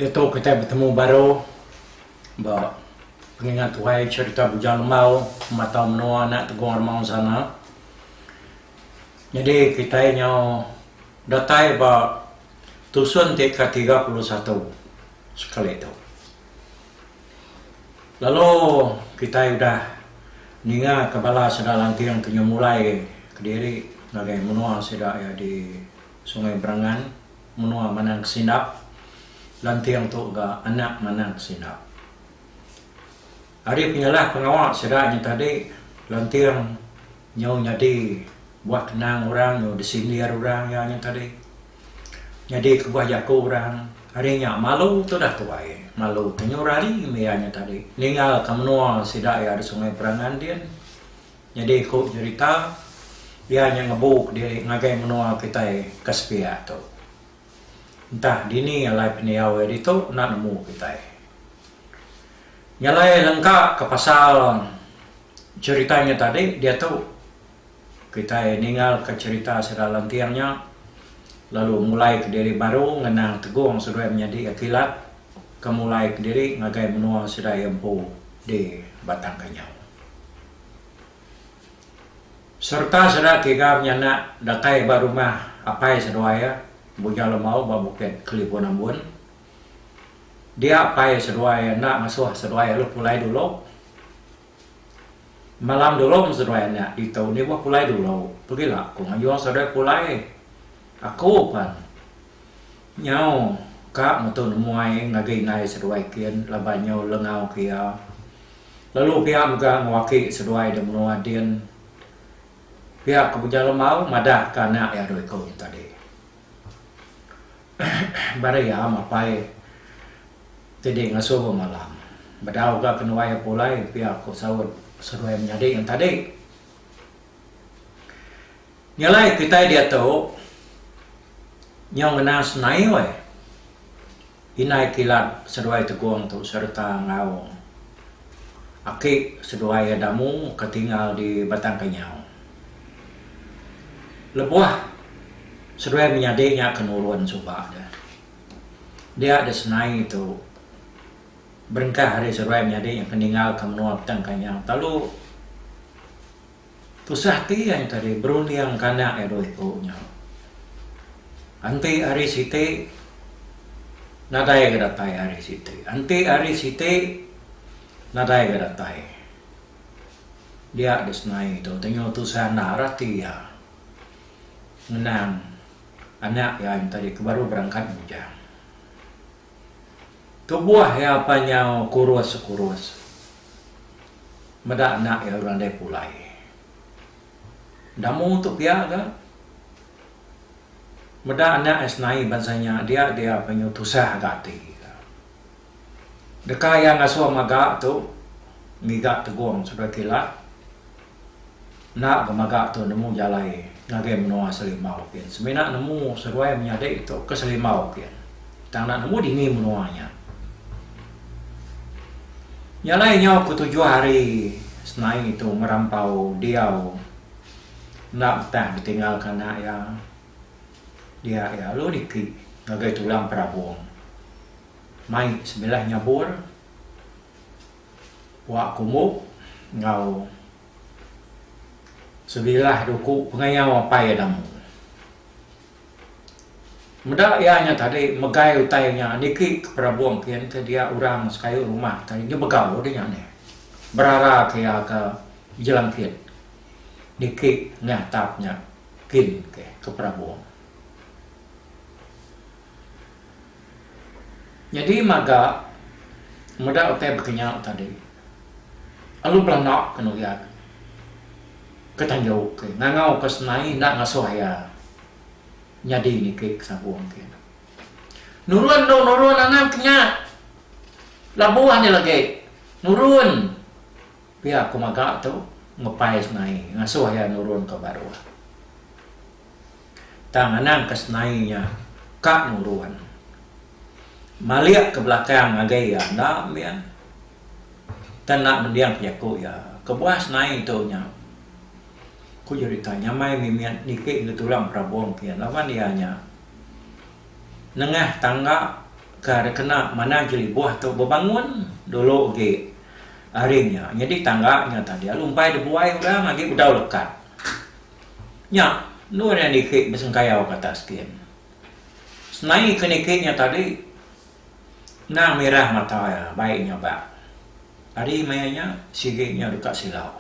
Itu kita bertemu baru, pengingat tuai cerita bujang lemau, mata menua nak tegung remang sana. Jadi kita nyaw datai tusun tika 31 sekali itu. Lalu kita sudah ninga kepala sudah lantiang punya mulai Kediri ngagai menua sudah ya di Sungai Berangan menua Manang Sinap lantiang tu ga anak Manang Sinap. Hari penyalah pengawal sedaknya tadi lantiang nyau nyadi buat kenang orang nyau disindir orang yang tadi jadi kebuah jaku orang harinya malu tu dah tuai malu penyurari mianya tadi ninggal kemenua sidak ya di Sungai Berangan dia jadi ikut cerita dia hanya ngebuk dia ngagai menua kita Kaspia tu entah dini alai peniaw itu nak nemu kita nyalai lengkap ke pasal ceritanya tadi dia tu kita ninggal ke cerita sedang lantiangnya lalu mulai Kediri baru ngenang tegung sudah menjadi akilat kemulai Kediri ngagai menua sudah empu di Batang Kenyau serta sudah tiga menyanak datai baru mah apai seduaya bujang lemau babuket kelipun ambun dia apai seduaya nak masuh seduaya lu pulai dulu malam dulu seduaya nak di tahun ni buat pulai dulu pergilah aku ngajuang seduaya pulai aku pan nyau kak mutun muai ngagai nai seduai kian labanyo lengau kia lalu kia mga ngwaki seduai de menua dian pihak kebujang lemau madah kana ya doi kau tadi baraya mapai tadi ngasuh malam badau ka kenuai pulai pihak ko sawut seduai menjadi yang tadi nyalai kita dia tahu nyong na senai we inai kilat seduai teguang tu serta ngau aki seduai adamu ketinggal di Batang Kenyau lebuah seduai menyadiknya kenurun subah dia ada senai itu berengkah hari seduai menyadik yang keninggal ke menua Batang Kenyau lalu tu sahti yang tadi berunding kanak ya doi punya anti hari siti nadai geratai hari siti anti hari siti nadai geratai dia desnai itu tengok tu sana rati ya menang anak yang tadi baru berangkat bujang tu buah ya apanya kurus medak anak ya orang dia pulai damu tu piaga meda anak esnai bansanya dia penyutusah gati deka yang asuh maga tu miga teguang sudah kilat nak gemaga tu nemu jalai ngage menua selimau pian semena nemu seruai menyadek itu ke selimau pian tang nak nemu dini menuanya nyalai nyau ke 7 hari senai itu merampau diau nak tak ditinggalkan nak ya dia ya lu dikit ngagai tulang perabung mai sebelah nyabur wak kumuk ngau sebelah duku pengayau apa ya damu muda ianya tadi megai utainya niki perabung kian ke dia orang sekayu rumah tadi dia begau dia ne berara kaya ke jalan kian niki ngatapnya kin ke perabung jadi maga muda utai berkenyak tadi alu pelanak kenuyak ketanjau ke ngangau ke senai nak ngasuh ya nyadi ni ke sabuang ke nurun anak kenyak labuah ni lagi nurun pihak kumaga tu ngepai senai ngasuh ya nurun ke baru tangan ke senainya kak nurun maliak ke belakang agai ya nak mian tan nak mendiang penyaku ya kebuah senai itu nya ku ceritanya mai mimian niki tulang perabong kian lawan dia nya nengah tangga Karena kena mana jeli buah tu berbangun dulu ge harinya. Jadi tangganya tadi lumpai de buai orang lagi udah lekat. Nya, nu yang dikit besengkayau kata sekian. Senai kenikitnya tadi na merah mata ya, baiknya bak. Hari mayanya sigitnya dekat silau.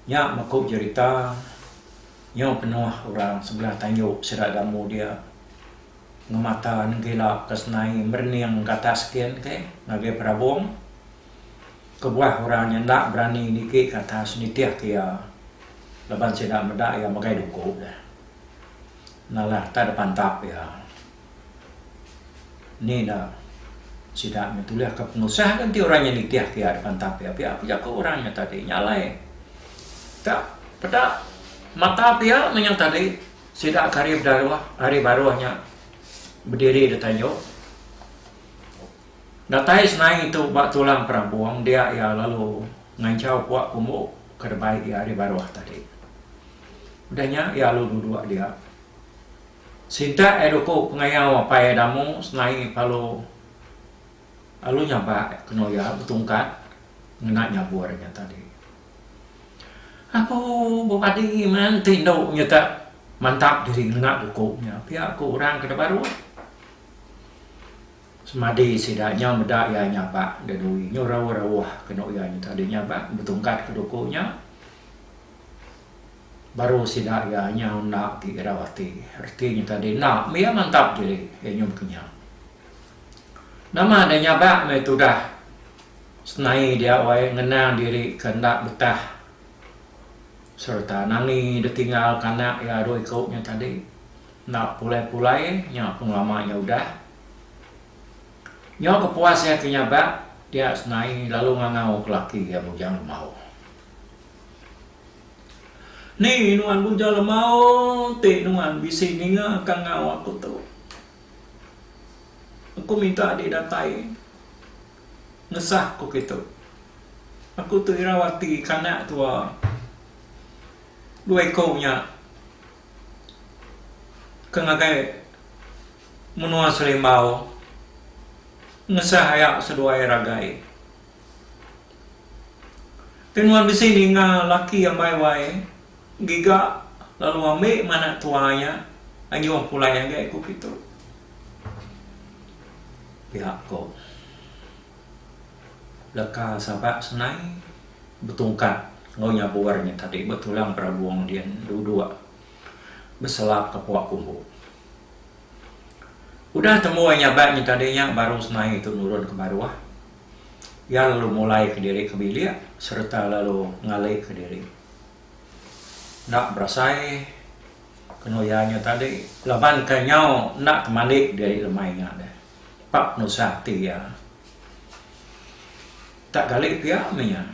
Nya makuk cerita nyo penuh orang sebelah tanjung seradamu dia ngemata ngelap kesenai merniang kata sekian ke ngagai perabong kebuah orang yang tak berani dikit kata senitiah kia leban sedak medak ya magai dukup dah nalah tak ada pantap ya ni dah sedak metulah ke pengusaha kan ti orang yang nitiah kia ada pantap ya pihak pihak ke orangnya tadi nyalai tak pada mata pihak yang tadi sedak karib darwah hari baruahnya berdiri di tanjung. Datai senai itu bak tulang perabong dia ya lalu ngancau puak kumuk kerbaik ya di bawah tadi. Udahnya ya lalu duduk dia. Sinta edoko pengayau apa ya damu senai palu alu nyapa keno ya betungkat ngena nyabuarnya tadi. Aku bupati man tindau nyata mantap diri ngena dukuknya. Pihak ku orang ke baru. Semadi sidaknya medak ya nyapa dadui nyorawah kena ya tadi nyapa betungkat kedukunya baru sidak ya nak kirawati artinya tadi nak dia mantap jadi ya nyom kenyang nama ada nyapa itu dah senai dia wae ngenang diri kendak betah serta nangi ditinggal kanak ya doi kauknya tadi nak pulai-pulai nya penglamanya udah nyo kepuas ya kenyabak dia senai lalu ngangau ke laki ya bujang lemau. Ni nuan bujang lemau te nuan bisi ninga akan ngau aku tu. Aku minta didatai ngesah ku gitu. Aku tu irawati kanak tua dua ekornya kengagai menua selimau ngesah ayak sedua ragai. Tenuan bisi ni nga laki yang baik-baik giga lalu ambil mana tuanya anjung pula yang gak ikut itu. Pihak kau leka sahabat senai betungkat ngaunya buarnya tadi betulang perabuang dia dua berselap ke puak kumbu. Udah temu nyabaknya tadinya baru senai itu nurun ke bawah. Ya lalu mulai ke diri ke bilik serta lalu ngalai ke diri. Nak berasai kenoyanya tadi laban kenyau nak kemalik dari lemainya deh. Pak nusati ya. Tak galik pihak punya.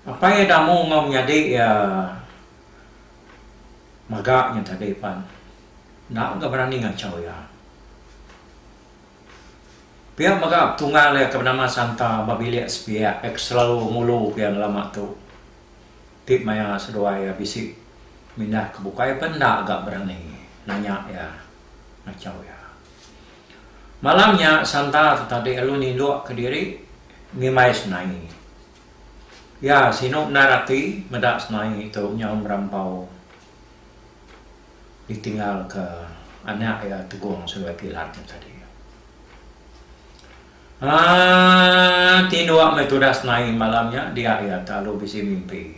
Apa ya damu ngom nyadi ya magaknya tadi pan. Nak enggak berani ngacau ya. Pihak magap tunggal ya kebenama santa babilia sepia selalu mulu yang lama tu. Tip maya sedua ya bisik mindah kebukai pun nak agak berani nanya ya ngacau ya. Malamnya santa tadi elu ninduk ke diri ngimai senai. Ya sinuk narati medak senai itu nyam merampau ditinggal ke anak ya tegung sebagai kilatnya tadi. Tinduak metodas naik malamnya dia ya lalu bisa mimpi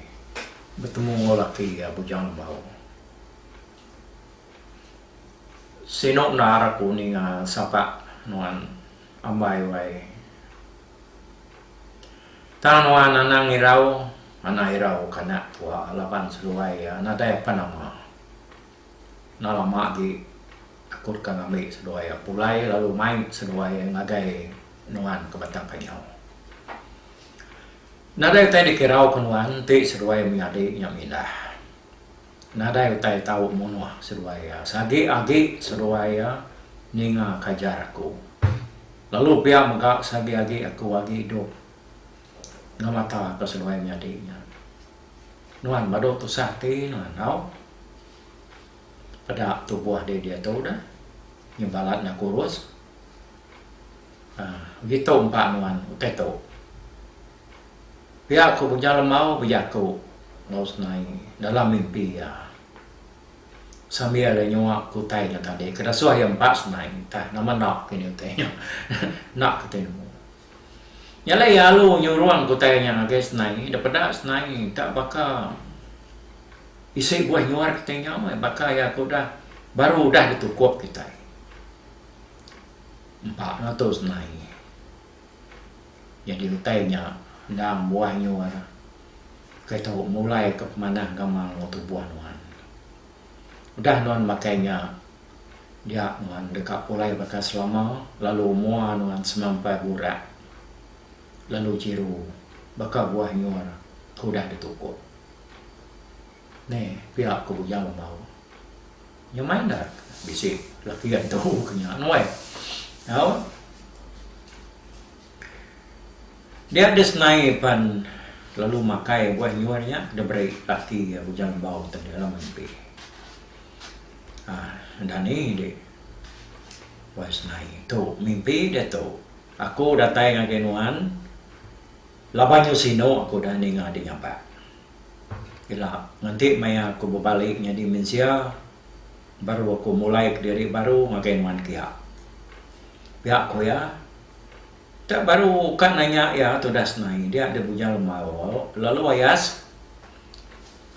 bertemu laki ya bujang lemau. Sinok nara kuning sapa nuan ambai wai. Tanuan anang irau kanak tua lapan seluai ya nadai panama. Nalama di akut kang ambil seduai pulai lalu main seduai ngagai nuan ke batang kanyau. Nadai tadi kirau kenuan ti seduai miade nya mindah. Nadai utai tahu munua seduai sagi agi seduai ninga kajar aku. Lalu pia megak sagi agi aku agi hidup. Ngamata ke seduai miade nya. Nuan bado tu sahti nuan tau. pada tubuh dia tu dah nyebalat nak kurus gitu empat nuan uteto pihak aku punya lemau berjaku laus naik dalam mimpi ya sambil ada nyuak kutainya tadi kerasuah yang empat senai tah nama nak kini utainya nak ketemu nyala ya lu nyuruan kutainya agak senai dapat senai tak bakal isi buah nyuar ketanya bakal ya aku dah baru dah ditukup kita 400 naik jadi utainya dalam buah nyuar kita mulai ke mana gamang waktu buah nuan udah nuan makanya dia nuan dekat pulai bakal selama lalu mua nuan semampai burak lalu ciru bakal buah nyuar udah ditukup nih pihak aku yang mau nyaman dah bisik laki itu kenya nuai tahu dia ada senaipan lalu makai buah nyuarnya ada beri laki ya bujang bau tadi dalam mimpi dan ini deh buah senai tu mimpi dia tu aku datang ke nuan labanyo sino aku dah ninga di nyapa ila nanti maya aku berbaliknya di Malaysia baru aku mulai ke diri baru ngakai nuan kia pihak ko ya tak baru kan nanya ya tu dah senai dia ada punya lemau lalu ayas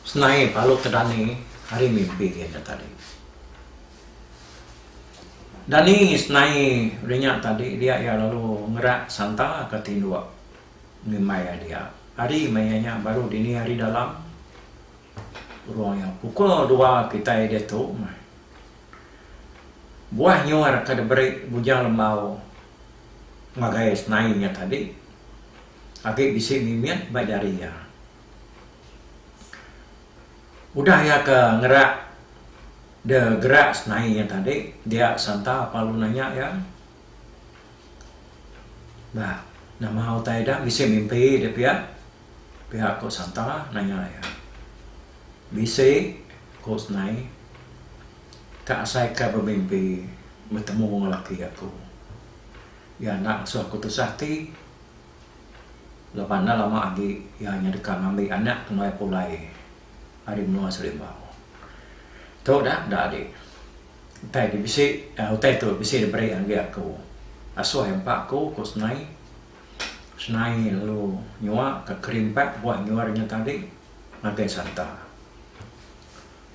senai palu terdani hari mimpi dia tadi dani senai udahnya tadi dia ya lalu ngerak santa ke tindua ngimaya dia hari mayanya baru dini hari dalam ruangnya pukul 2 kita dia tu buah nyuar kada beri bujang lemau ngagai senainya tadi agak bisa mimian bajari ya udah ya ke ngerak de gerak senainya tadi dia santa palu nanya ya bah nama utai dah bisa mimpi dia pihak kok santa nanya ya bisa kok senai tak saya ke bermimpi bertemu lelaki aku ya nak suatu sakti lepas lama lagi ya hanya dekat ambil anak kena pulai hari menua serimbau tu dah adik tadi bisa utai tu bisa diberi anggi aku asuh yang pak aku senai lalu nyua ke kerimpak buat nyuarnya tadi ngagai santa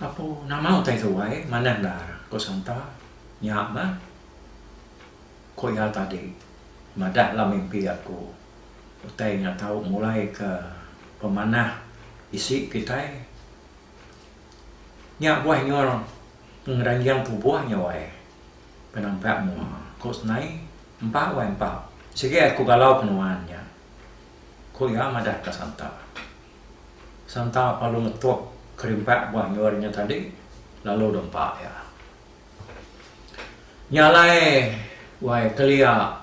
apa nama utai tu ai mana dah ko santa nyak mah ko ya tadi madah lah mimpi aku utai nya tahu mulai ke pemanah isi kita nyak buah nyor ngeranjang tubuhnya wae penampak mu ko senai empat wae empat segi aku galau penuannya ko ya madah ke santa palu ngetuk kerimpak buah nyuarnya tadi lalu dompak ya nyalai wai kelia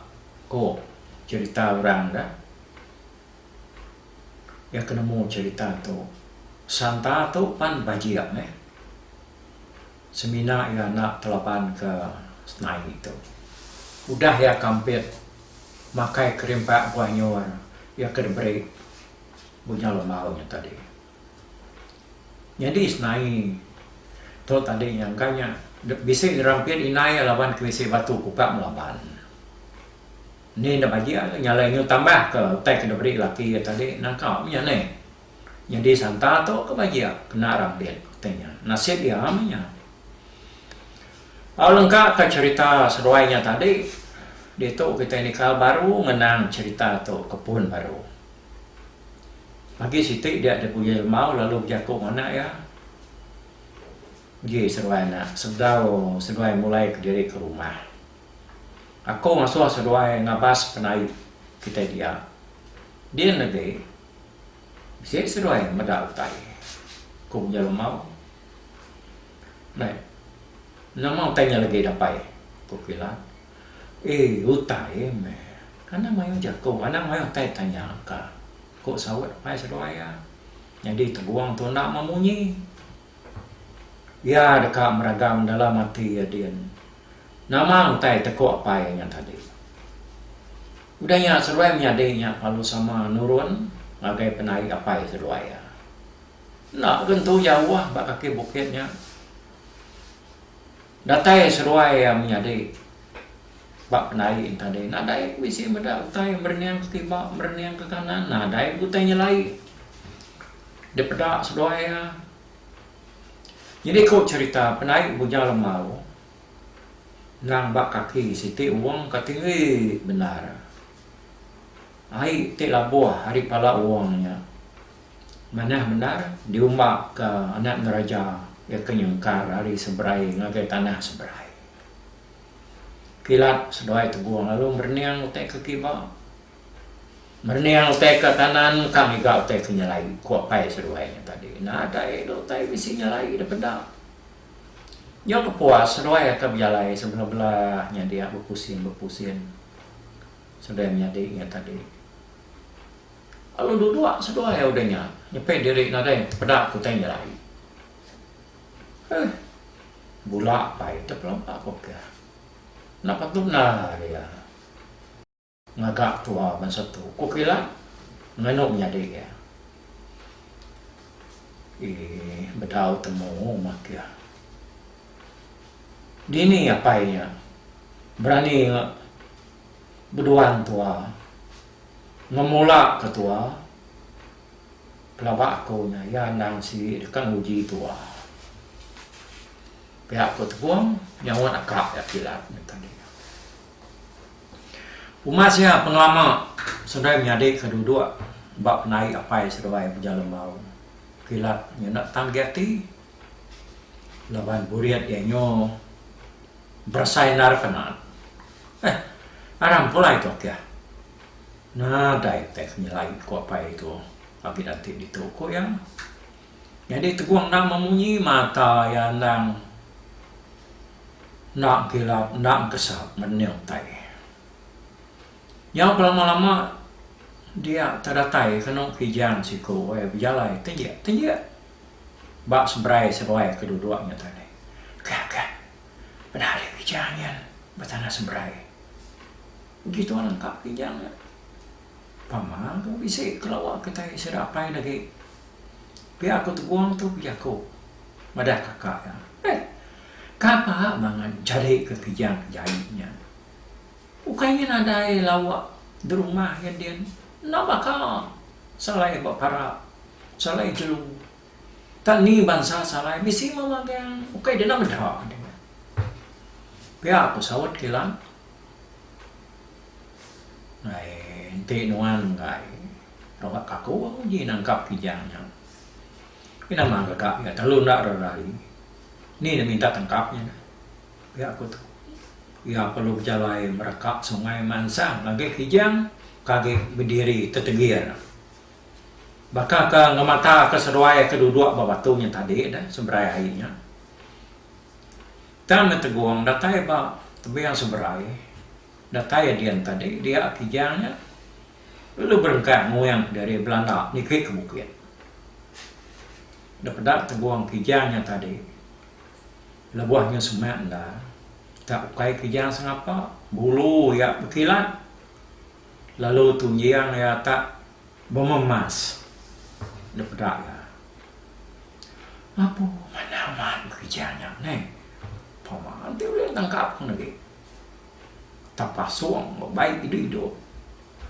ko cerita orang dah ya kenemu cerita tu santa tu pan bajiak semina ya nak telapan ke senai itu udah ya kampit makai kerimpak buah nyuar ya kedeberi punya lemaunya tadi jadi senai tu tadi yang kanya bisa dirampir inai lawan kewisi batu kupak melaban ni dah bagi nyalainya tambah ke utai kena beri laki tadi nangkau punya ni jadi santa tu ke bagi kena rampir utainya nasib dia amnya lengkap ke cerita seruainya tadi dia tu kita ini kal baru menang cerita tu kebun baru pagi sitik dia ada punya mau lalu jago mana ya dia seruai nak seruai mulai ke diri ke rumah aku masuk seruai ngabas penai kita dia lagi bisa seruai medak utai aku punya mau nah nama utainya lagi dapat aku bilang utai karena mayu jago anak mayu utai tanya ka kok sawat pai seruai ya jadi teguang tu nak memunyi Ya dekat meragam dalam hati ya dia. Nama untai tekuk apa yang tadi. Udahnya seruai menyadainya palu sama nurun ngagai penai apa seruai ya. Nak gentu jauh bak kaki bukitnya. Datai seruai yang menyadai bak penai tadi. Nak dai bisi benda utai merniang ke kibak, merniang ke kanan. Nah dai utai nyelai. Dia pedak seruai ya. Jadi kau cerita penai bujang lemau. Nang bak kaki siti uang katingi benar. Ai te labuah hari pala uangnya. Mana benar diumbak ke anak neraja ya kenyengkar hari seberai ngagai tanah seberai. Kilat sedoai teguang lalu berniang utek ke kiba. Berniang utek ke kanan kami gak utek ke nyelai kuat pai sedoainya tadi. Nah ada itu utek bisi nyelai dah pedak. Dia kepuas sedoai ke berjalai sebelah-belahnya dia berpusing. Sedoai menyadiknya tadi. Kalau dua sedoai ya udahnya. Nyepek diri nadai pedak ku tanya lagi. Bulak pai terpelampak kok ya. Napa tu benar ya. Ngagak tua masa tu. Ku kira nganuknya dia ya. Bedau temu mak ya. Dini apa ya. Berani berduaan tua. Ngemula ketua. Pelawak aku ya nang si kan uji tua. Pihak aku teguang nyawa akak ya kilat tadi. Umasnya pengelama sudah menyadik kedua bak naik apa yang sedawai berjalan mau kilat nak tanggati lawan buriat yang bersainar kenal. Aram pula itu ya. Nah, dai teknya lain kok apa itu. Tapi nanti di toko ya. Jadi teguang nak memunyi mata yang nak gelap, nak kesap, menyertai. Yang lama-lama dia terdatai kena kijang siku, berjalan, tinggi. Bak seberai kedua-duanya tadi. Kak, benar kijangnya, bertanah seberai. Begitu lengkap kijangnya. Paman, kau bisa kelawak kita serapai lagi. Biar aku teguang tu biar aku. Madah kakak ya. Kapa mangan cari ke kijang jahitnya. Ukainya ada lawak di rumah yang dia. Nak bakal salai para salai jelu. Tak ni bangsa salai. Misi mama yang ukai dia nak berdak. Biar aku sawat kilang. Nanti nuan ngai. Rawat kaku aku je nangkap kijangnya. Ini nama kakak ya terlalu nak rari. Ni dia minta tangkapnya. Ya aku tu. Ya perlu berjalan merekak sungai Mansang lagi kijang kaki berdiri tertegir. Bakal ke ngemata ke seruai kedua babatunya tadi dah seberai airnya. Tangan teguang datai ba tapi yang seberai. Datai dia tadi dia kijangnya lalu berengkak moyang dari Belanda nikik ke bukit. Dapat teguang kijangnya tadi. Lebuahnya semak dah. Tak ukai kijang sengapa. Bulu ya berkilat. Lalu tunjiang ya tak mememas. Dapat ya. Apa mana kijangnya ni? Paman tu boleh tangkap lagi. Tak pasung baik hidup.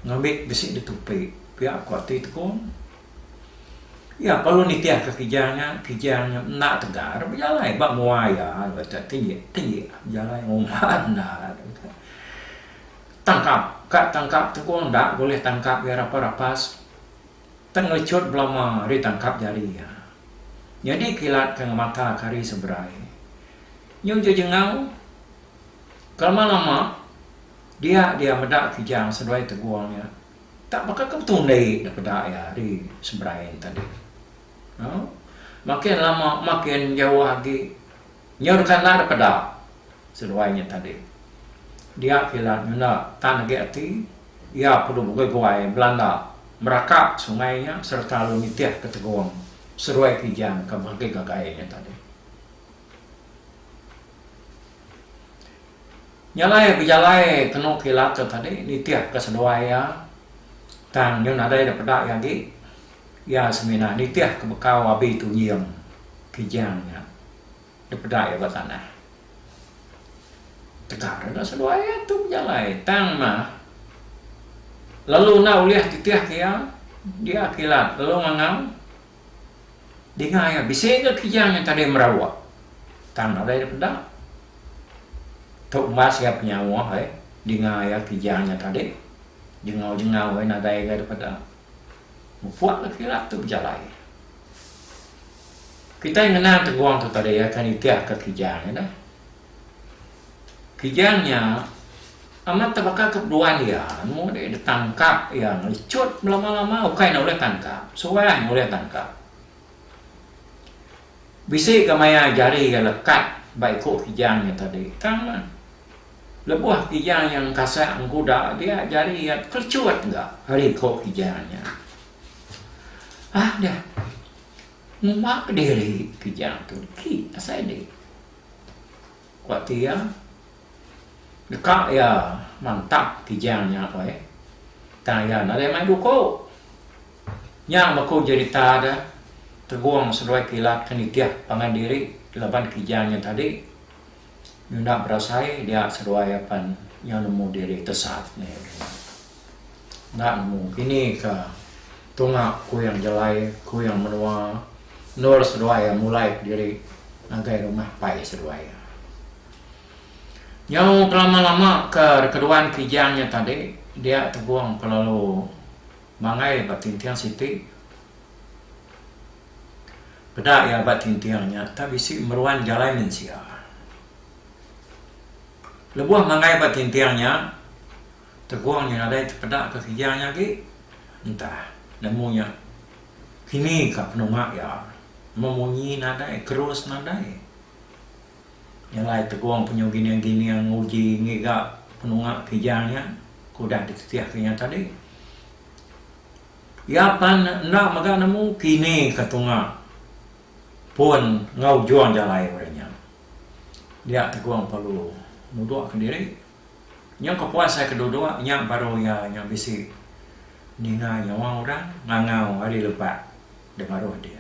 Ngambil besi ditupi. Pihak kuati tu. Ya kalau nitiah ke kijangnya nak tegar berjalan bak muaya baca tinggi jalan ngoman dah tangkap tu kau ndak boleh tangkap ya rapas tenglecut belum ditangkap jari ya. Jadi kilat ke mata kari seberai nyung jengau kalau lama dia medak kijang seduai teguangnya tak bakal ketundai dapat ya di seberai tadi. Makin lama makin jauh lagi nyurkan ada pedak seluainya tadi dia kilat nyuna tanah gati ia perlu bukai Belanda merakap sungainya serta lalu nitiah ke teguang seruai kijang ke bagai gagainya tadi Nyalai berjalai kena kilat tadi ni tiap keseduai ya. Tang yang ada dapat yang di ya semina ni tiap kebekau abi tu nyiam kijangnya dapat ya batana. Tekar ada seduai ya tu berjalai tang mah. Lalu nak uliah titiah kia dia kilat lalu ngangau dengar ya bisa ke kijangnya tadi merawat tang ada dapat Thục mas siap nyawa dengar ya kijangnya tadi jengau-jengau nadai daripada membuat kilat tu berjalan. Kita yang kenal teguang tu tadi ya kan itiah ke kijangnya dah. Kijangnya amat terbakar keduaan dia, mau dia ditangkap yang lecut lama-lama ukai nak boleh tangkap, soalnya boleh tangkap. Bisa kemaya jari yang lekat baik kok kijangnya tadi, kan? Lebuah kijang yang kasar kuda dia jari yang kecut enggak hari kok kijangnya. Dia ngumak diri kijang tu ki asal dia. Kuat dia dekat ya mantap kijangnya tanya ada main duko. Yang aku cerita ada teguang sesuai kilat kenitia pangan diri laban kijangnya tadi. Nak berasai dia seruai apa yang nemu diri tersat ni. Nak nemu ini ke tungak ku yang jelai, ku yang menua, nur seruai mulai diri nagai rumah pai seruai. Yang lama-lama ke keduaan kijangnya tadi dia teguang pelalu mangai batintiang siti. Beda ya batintiangnya tapi si meruan jalai mensia. Lebuah mangai batintiangnya teguangnya ada terpedak ke kijangnya ki entah nemunya kini ke penungak ya memunyi nadai kerus nadai yang lain teguang punya gini yang uji ngiga penungak kijangnya kuda dititiahnya tadi ya pan nak maga nemu kini ke tungak pun ngau juang jalai orangnya dia teguang perlu muduk ke diri yang kepuasa kedua yang baru ya yang bisi ninga nyawa orang ngangau hari lepas de baru dia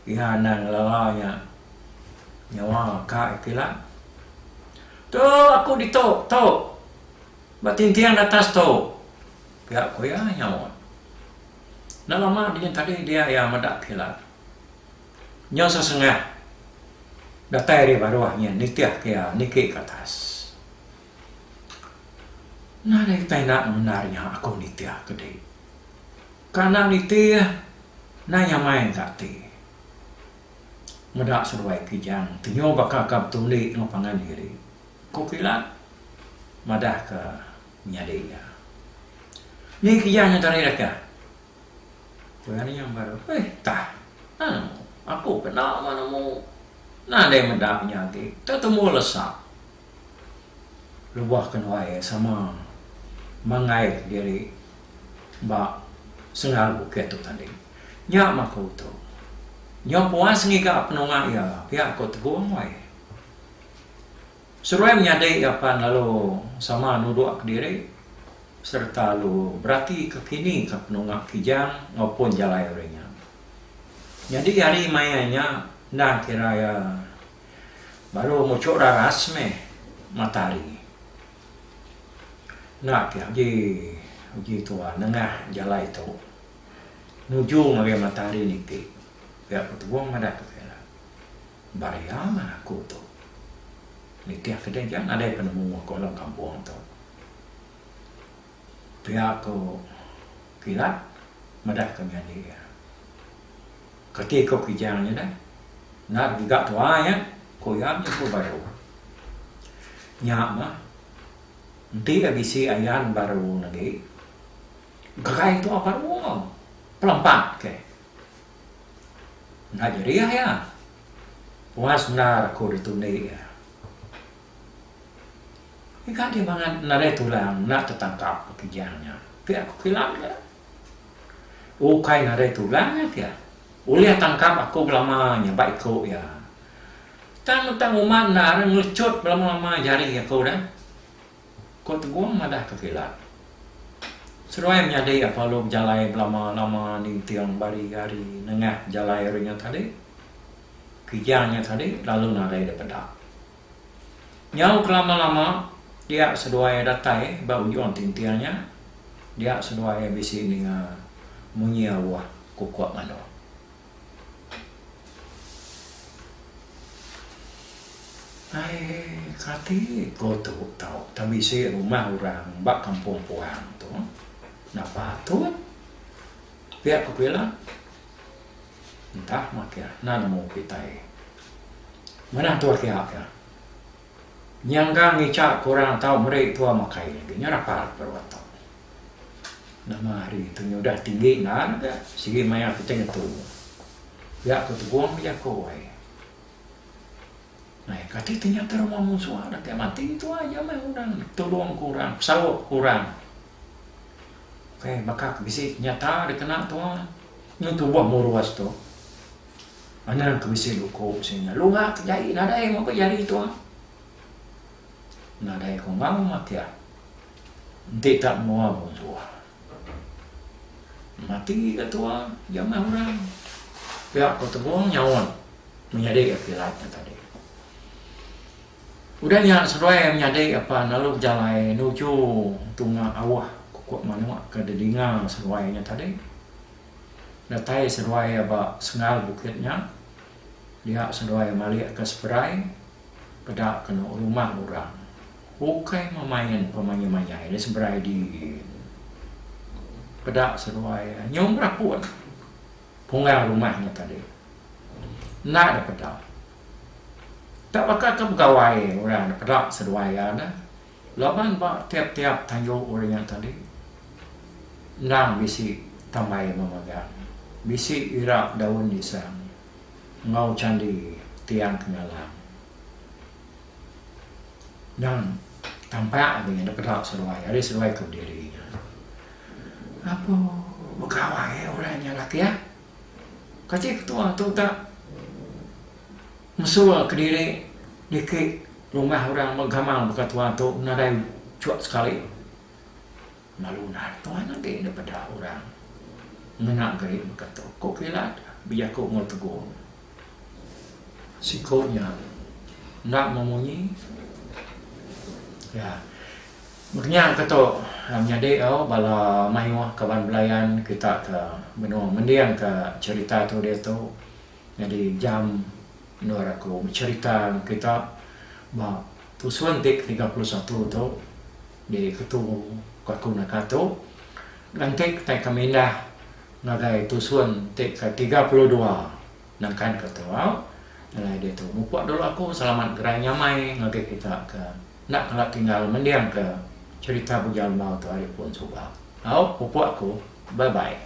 iha nang lalanya nyawa ka ikilah tu aku ditok tok batin tiang atas tok ya ko ya nyawa nak lama dia tadi dia ya madak kilat nyawa sesengah datai baruahnya nitiah kia nikik ke atas. Nah, dari tanda menarnya aku nitiah gede. Karena nitiah nanya main kati. Medak seruai kijang, tinyo bakal kap tuli ngapangan diri. Kukilat madah ke nyadi ya. Ni kijangnya tadi dah. Kuyan yang baru. Tah. Aku kena mana mu. Nah, dia mendapatnya lagi. Tetemu lesak. Luahkan wae sama mangai diri mbak sengal buket tu tadi. Nyak maku tu. Nyak puas ngika penungak ya. Pihak kau teguang wae. Seruai menyadai apa lalu sama nuduk diri serta lu berarti kekini ke penungak kijang maupun jalai orangnya. Jadi hari mayanya nak kira ya baru muncul raras matahari. Nak kira uji tua nengah jalai tu nuju ngagai matahari niki. Ya ketuang ada kira. Baria mana aku tu. Nitiah kedai jangan ada penemu kolam kampung tu. Pihak ko kilat madah kami dia. Ketika kijangnya dah. Nak juga tua ya, koyamnya pun baru. Nyak mah, nanti abisi ayan baru lagi. Gagai itu apa baru? Pelampat ke? Nak jadi ya. Puas benar aku ditundai ya. Ikan di bangan nare tulang nak tertangkap kijangnya. Pihak aku hilang ya. Ukai nare tulang ya. Oleh tangkap aku lamanya baik kau ya. Tang umat na ngelecut lama-lama jari aku dah. Kau teguang madah kekilat. Seruai menyadari apa lo jalai lama-lama di tiang bari hari nengah jalai ringnya tadi. Kijangnya tadi lalu narai daripada. Nyau kelama-lama dia seduai datai bau juang tintiannya. Dia seduai bisi ni munyi awah kukuak mano. Ai kati kau tahu tapi si rumah orang bak kampung puang tu nak patut pihak aku bilang entah makia nana mau kita mana tu akia yang kami cak kurang tahu mereka tua makai lagi nyarapat berwatak nama hari itu udah tinggi nada segi maya kita tu pihak aku teguang pihak kau nah, kati ternyata rumah musuh ada kayak mati itu aja mah orang tolong kurang, pesawat kurang. Oke, bakal bisa nyata dikena tuan. Itu buah muruas tu. Mana bisa luko sehingga lu nggak kejadi nada yang mau kejadi tuan. Nada yang kau mau mati ya. Nanti tak mau musuh. Mati ke tuan, jangan orang. Pihak kau teguang nyawan menjadi akibatnya tadi. Udahnya seruai menyadari apa nalu jalai nuju tunga awah kukuak manuak ke dedinga seruainya tadi. Datai seruai apa sengal bukitnya. Dia seruai malik ke seberai. Pada kena rumah orang. Bukai memain pemain-main ini seberai di. Pada seruai nyom rapuan. Pungal rumahnya tadi. Nak ada pada. Tak bakal ke pegawai orang pedak seduaya dah. Laban bak tiap-tiap tanjung orang yang tadi. Nang bisi tambai memagang. Bisi irak daun disang. Ngau candi tiang kenyalang. Dan tampak dengan pedak seduaya. Ada seduaya ke diri. Apa pegawai orangnya laki ya? Kacik ketua tu tak mesua ke diri dikit rumah orang menggamang buka tuan tu nadai cuak sekali lalu nak tuan nanti daripada orang menak gari berkata kok kilat biar kau mau tegur sikutnya nak memunyi ya maknanya kata menyadek bala mayuah kawan belayan kita ke benua mendiang ke cerita tu dia tu jadi jam Nur aku bercerita kita bahawa tusuan tik 31 tu di ketua aku nak kata dan tik tak kami dah nagai tusuan tik ke 32 nangkan ketua nilai dia tu mupak dulu aku selamat gerai nyamai ngagai kita ke nak kalau tinggal mendiam ke cerita berjalan mau tu hari pun subah mupak aku bye bye.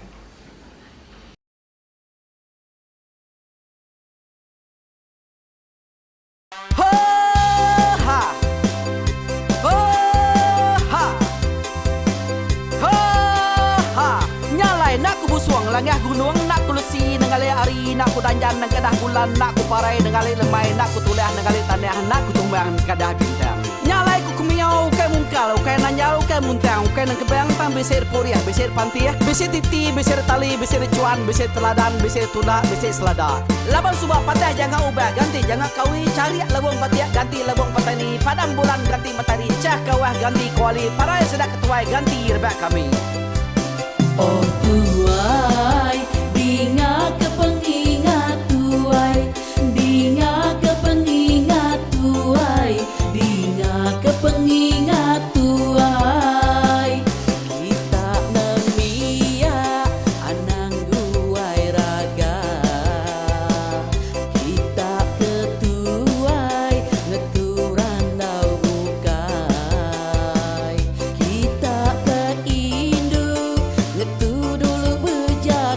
Langah gunung nak kulusi nengali ari nak kutanjan nang kadah bulan nak ku parai nengali lemai nak ku tulah nengali tanah nak ku tumbang kadah bintang nyalai ku kumiau kai mungkal kai nanjau kai muntang kai nang kebang tang besir poriah besir pantiah besir titi besir tali besir cuan besir teladan besir tula besir selada laban subah patah jangan ubah ganti jangan kawi cari labung patiak ganti labung patani padang bulan ganti matahari cah kawah ganti kuali parai sedak ketuai ganti rebak kami. Oh tuai, dinga ke pengingat tuai, dinga ke pengingat tuai, dinga ke pengingat tuai. Kita nemia anang guai raga, kita ketuai ngeturan dau bukai, kita ke Indo. Itu dulu berjalan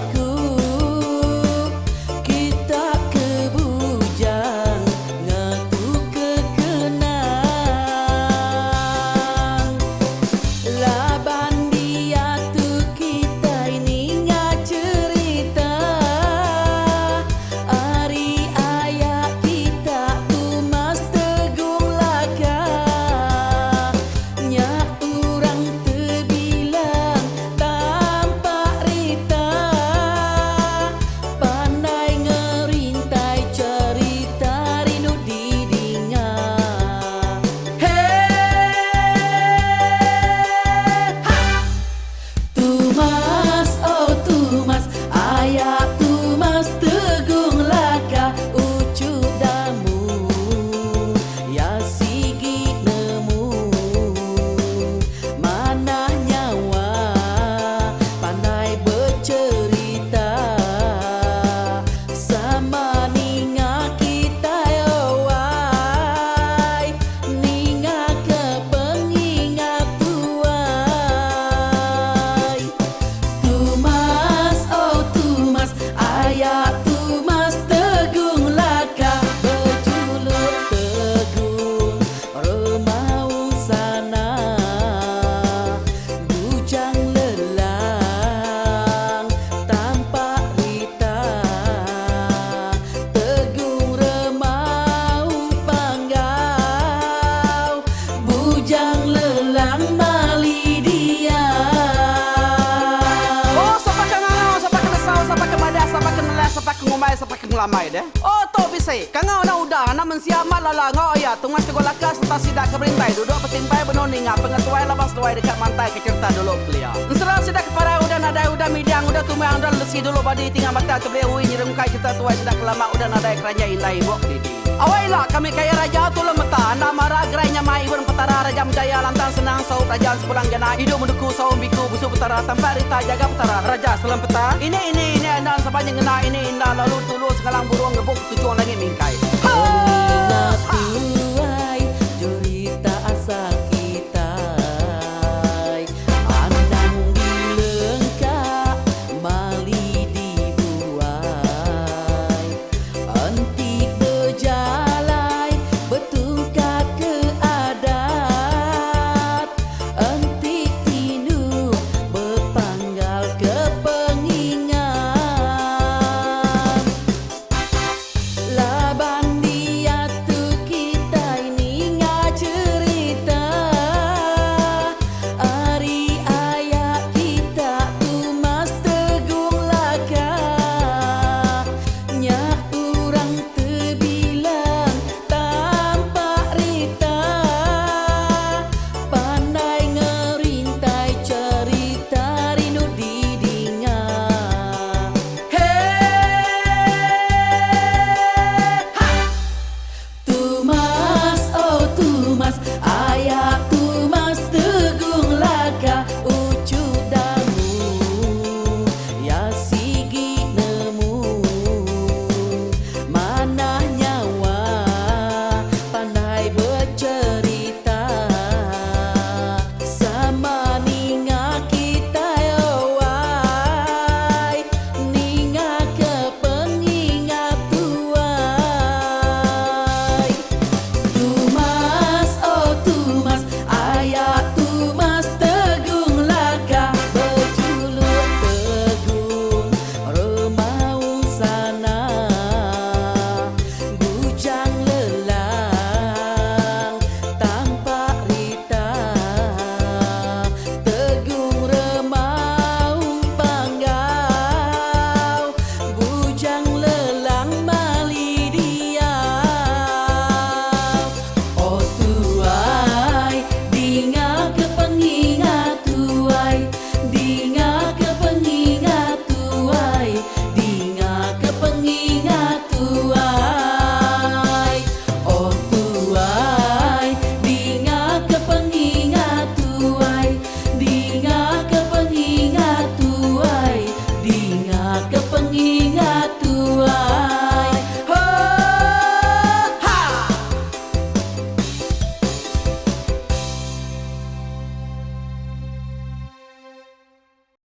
ngelamai deh. Oh to bisa. Kangau na udah na mensiap malala ngau ya tungas tegol lakas ta sidak ke berintai duduk petimpai benoni ngap pengetuai labas tuai dekat mantai ke cerita dulu belia. Serah sidak para udah nadai udah midang udah tumang udah lesi dulu badi tinggal mata tebleu nyirem kai cerita tuai sidak lama udah nadai kerajaan indai bok didi. Awailah kami kaya raja tu lemeta anda marah gerainya mai ber petara raja jaya lantang senang sau kerajaan sepulang jana hidup menduku sau biku busuk petara tanpa rita jaga petara raja selam peta ini anda sepanjang ngena ini indah lalu tulus kalang burung ngebuk tujuan langit mingkai